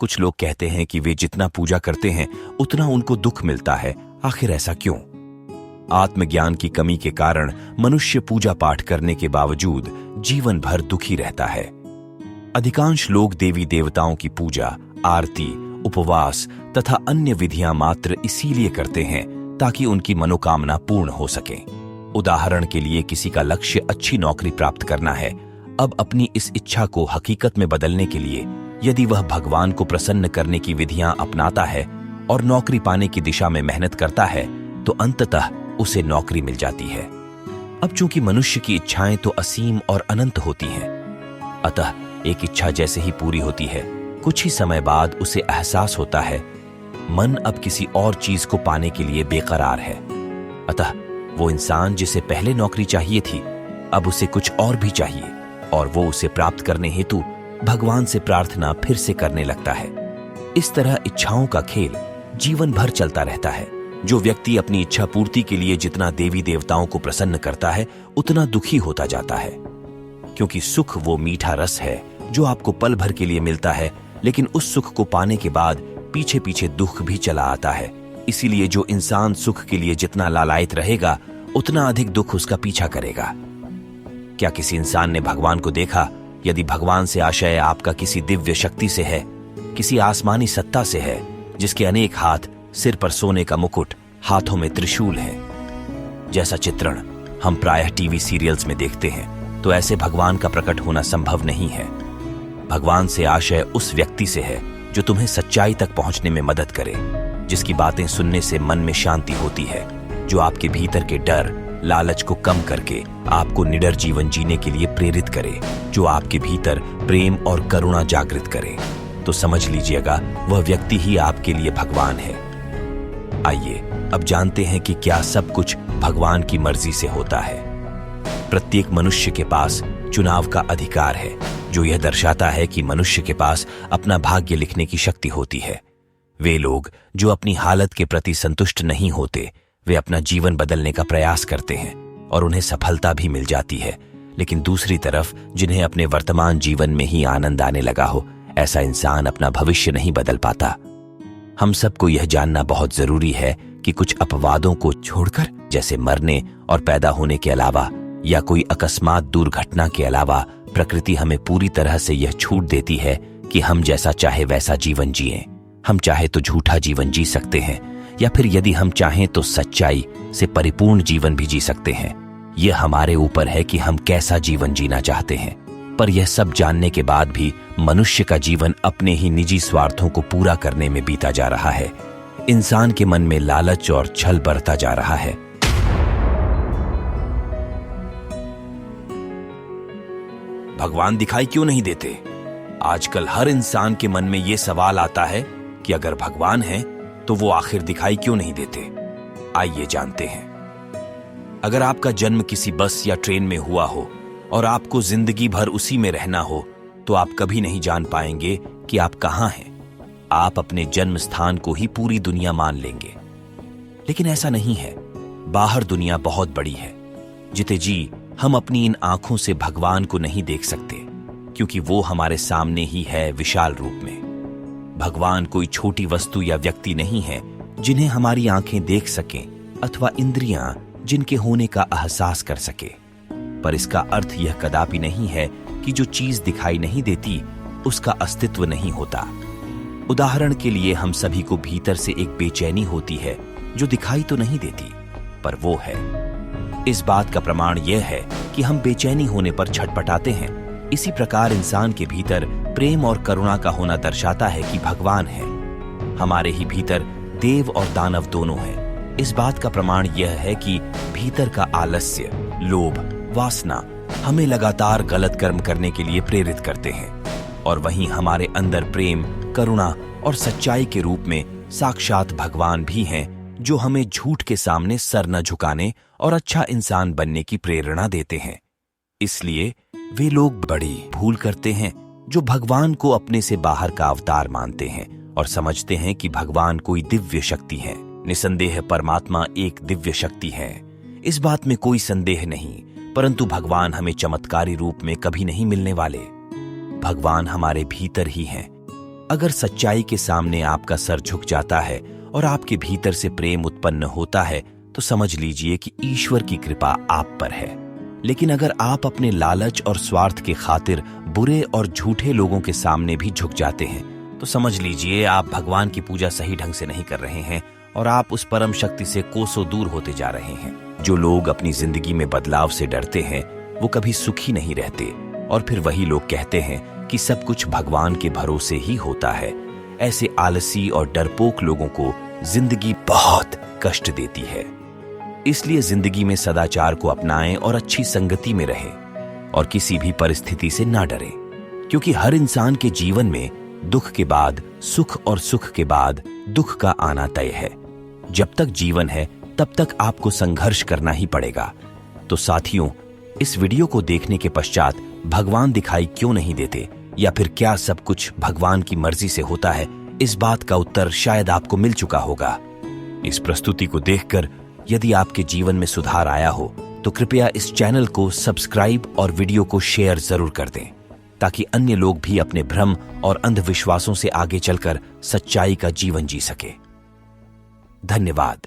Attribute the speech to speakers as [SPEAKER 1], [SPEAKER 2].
[SPEAKER 1] कुछ लोग कहते हैं कि वे जितना पूजा करते हैं उतना उनको दुख मिलता है। आखिर ऐसा क्यों? आत्मज्ञान की कमी के कारण मनुष्य पूजा पाठ करने के बावजूद जीवन भर दुखी रहता है। अधिकांश लोग देवी देवताओं की पूजा, आरती, उपवास तथा अन्य विधियां मात्र इसीलिए करते हैं ताकि उनकी मनोकामना पूर्ण हो सके। उदाहरण के लिए, किसी का लक्ष्य अच्छी नौकरी प्राप्त करना है। अब अपनी इस इच्छा को हकीकत में बदलने के लिए यदि वह भगवान को प्रसन्न करने की विधियां अपनाता है और नौकरी पाने की दिशा में मेहनत करता है तो अंततः उसे नौकरी मिल जाती है। अब चूंकि मनुष्य की इच्छाएं तो असीम और अनंत होती हैं, अतः एक इच्छा जैसे ही पूरी होती है, कुछ ही समय बाद उसे एहसास होता है मन अब किसी और चीज को पाने के लिए बेकरार है। अतः वो इंसान जिसे पहले नौकरी चाहिए थी, अब उसे कुछ और भी चाहिए और वो उसे प्राप्त करने हेतु भगवान से प्रार्थना फिर से करने लगता है। इस तरह इच्छाओं का खेल जीवन भर चलता रहता है। जो व्यक्ति अपनी इच्छा पूर्ति के लिए जितना देवी देवताओं को प्रसन्न करता है उतना दुखी होता जाता है, क्योंकि सुख वो मीठा रस है जो आपको पल भर के लिए मिलता है, लेकिन उस सुख को पाने के बाद पीछे पीछे दुख भी चला आता है। इसीलिए जो इंसान सुख के लिए जितना लालायित रहेगा उतना अधिक दुख उसका पीछा करेगा। क्या किसी इंसान ने भगवान को देखा? यदि भगवान से आशय आपका किसी दिव्य शक्ति से है, किसी आसमानी सत्ता से है जिसके अनेक हाथ, सिर पर सोने का मुकुट, हाथों में त्रिशूल है, जैसा चित्रण हम प्रायः टीवी सीरियल्स में देखते हैं, तो ऐसे भगवान का प्रकट होना संभव नहीं है। भगवान से आशय उस व्यक्ति से है जो तुम्हें सच्चाई तक पहुंचने में मदद करे, जिसकी बातें सुनने से मन में शांति होती है, जो आपके भीतर के डर, लालच को कम करके आपको निडर जीवन जीने के लिए प्रेरित करे, जो आपके भीतर प्रेम और करुणा जागृत करे। तो समझ लीजिएगा वह व्यक्ति ही आपके लिए भगवान है। आइए अब जानते हैं कि क्या सब कुछ भगवान की मर्जी से होता है। प्रत्येक मनुष्य के पास चुनाव का अधिकार है, जो यह दर्शाता है कि मनुष्य के पास अपना भाग्य लिखने की शक्ति होती है। वे लोग जो अपनी हालत के प्रति संतुष्ट नहीं होते, वे अपना जीवन बदलने का प्रयास करते हैं और उन्हें सफलता भी मिल जाती है। लेकिन दूसरी तरफ जिन्हें अपने वर्तमान जीवन में ही आनंद आने लगा हो, ऐसा इंसान अपना भविष्य नहीं बदल पाता। हम सबको यह जानना बहुत जरूरी है कि कुछ अपवादों को छोड़कर, जैसे मरने और पैदा होने के अलावा या कोई अकस्मात दुर्घटना के अलावा, प्रकृति हमें पूरी तरह से यह छूट देती है कि हम जैसा चाहे वैसा जीवन जिएं। हम चाहे तो झूठा जीवन जी सकते हैं, या फिर यदि हम चाहें तो सच्चाई से परिपूर्ण जीवन भी जी सकते हैं। यह हमारे ऊपर है कि हम कैसा जीवन जीना चाहते हैं। पर यह सब जानने के बाद भी मनुष्य का जीवन अपने ही निजी स्वार्थों को पूरा करने में बीता जा रहा है। इंसान के मन में लालच और छल बढ़ता जा रहा है। भगवान दिखाई क्यों नहीं देते? आजकल हर इंसान के मन में यह सवाल आता है कि अगर भगवान है तो वो आखिर दिखाई क्यों नहीं देते। आइए जानते हैं। अगर आपका जन्म किसी बस या ट्रेन में हुआ हो और आपको जिंदगी भर उसी में रहना हो, तो आप कभी नहीं जान पाएंगे कि आप कहां हैं। आप अपने जन्म स्थान को ही पूरी दुनिया मान लेंगे, लेकिन ऐसा नहीं है। बाहर दुनिया बहुत बड़ी है। जिते जी हम अपनी इन आंखों से भगवान को नहीं देख सकते, क्योंकि वो हमारे सामने ही है विशाल रूप में। भगवान कोई छोटी वस्तु या व्यक्ति नहीं है जिन्हें हमारी आंखें देख सकें अथवा इंद्रियां जिनके होने का एहसास कर सके। पर इसका अर्थ यह कदापि नहीं है कि जो चीज दिखाई नहीं देती उसका अस्तित्व नहीं होता। उदाहरण के लिए, हम सभी को भीतर से एक बेचैनी होती है जो दिखाई तो नहीं देती, पर वो है। इस बात का प्रमाण यह है कि हम बेचैनी होने पर छटपटाते हैं। इसी प्रकार इंसान के भीतर प्रेम और करुणा का होना दर्शाता है कि भगवान है। हमारे ही भीतर देव और दानव दोनों हैं। इस बात का प्रमाण यह है कि भीतर का आलस्य, लोभ, वासना हमें लगातार गलत कर्म करने के लिए प्रेरित करते हैं, और वहीं हमारे अंदर प्रेम, करुणा और सच्चाई के रूप में साक्षात भगवान भी हैं, जो हमें झूठ के सामने सर न झुकाने और अच्छा इंसान बनने की प्रेरणा देते हैं। इसलिए वे लोग बड़ी भूल करते हैं जो भगवान को अपने से बाहर का अवतार मानते हैं और समझते हैं कि भगवान कोई दिव्य शक्ति है। निसंदेह परमात्मा एक दिव्य शक्ति है, इस बात में कोई संदेह नहीं, परंतु भगवान हमें चमत्कारी रूप में कभी नहीं मिलने वाले। भगवान हमारे भीतर ही हैं। अगर सच्चाई के सामने आपका सर झुक जाता है और आपके भीतर से प्रेम उत्पन्न होता है तो समझ लीजिए कि ईश्वर की कृपा आप पर है। लेकिन अगर आप अपने लालच और स्वार्थ के खातिर बुरे और झूठे लोगों के सामने भी झुक जाते हैं तो समझ लीजिए आप भगवान की पूजा सही ढंग से नहीं कर रहे हैं और आप उस परम शक्ति से कोसों दूर होते जा रहे हैं। जो लोग अपनी जिंदगी में बदलाव से डरते हैं वो कभी सुखी नहीं रहते, और फिर वही लोग कहते हैं कि सब कुछ भगवान के भरोसे ही होता है। ऐसे आलसी और डरपोक लोगों को जिंदगी बहुत कष्ट देती है। इसलिए जिंदगी में सदाचार को अपनाएं और अच्छी संगति में रहें और किसी भी परिस्थिति से ना डरें, क्योंकि हर इंसान के जीवन में दुख के बाद सुख और सुख के बाद दुख का आना तय है। जब तक जीवन है तब तक आपको संघर्ष करना ही पड़ेगा। तो साथियों, इस वीडियो को देखने के पश्चात भगवान दिखाई क्यों नहीं देते, या फिर क्या सब कुछ भगवान की मर्जी से होता है, इस बात का उत्तर शायद आपको मिल चुका होगा। इस प्रस्तुति को देखकर यदि आपके जीवन में सुधार आया हो तो कृपया इस चैनल को सब्सक्राइब और वीडियो को शेयर जरूर कर दें, ताकि अन्य लोग भी अपने भ्रम और अंधविश्वासों से आगे चलकर सच्चाई का जीवन जी सके। धन्यवाद।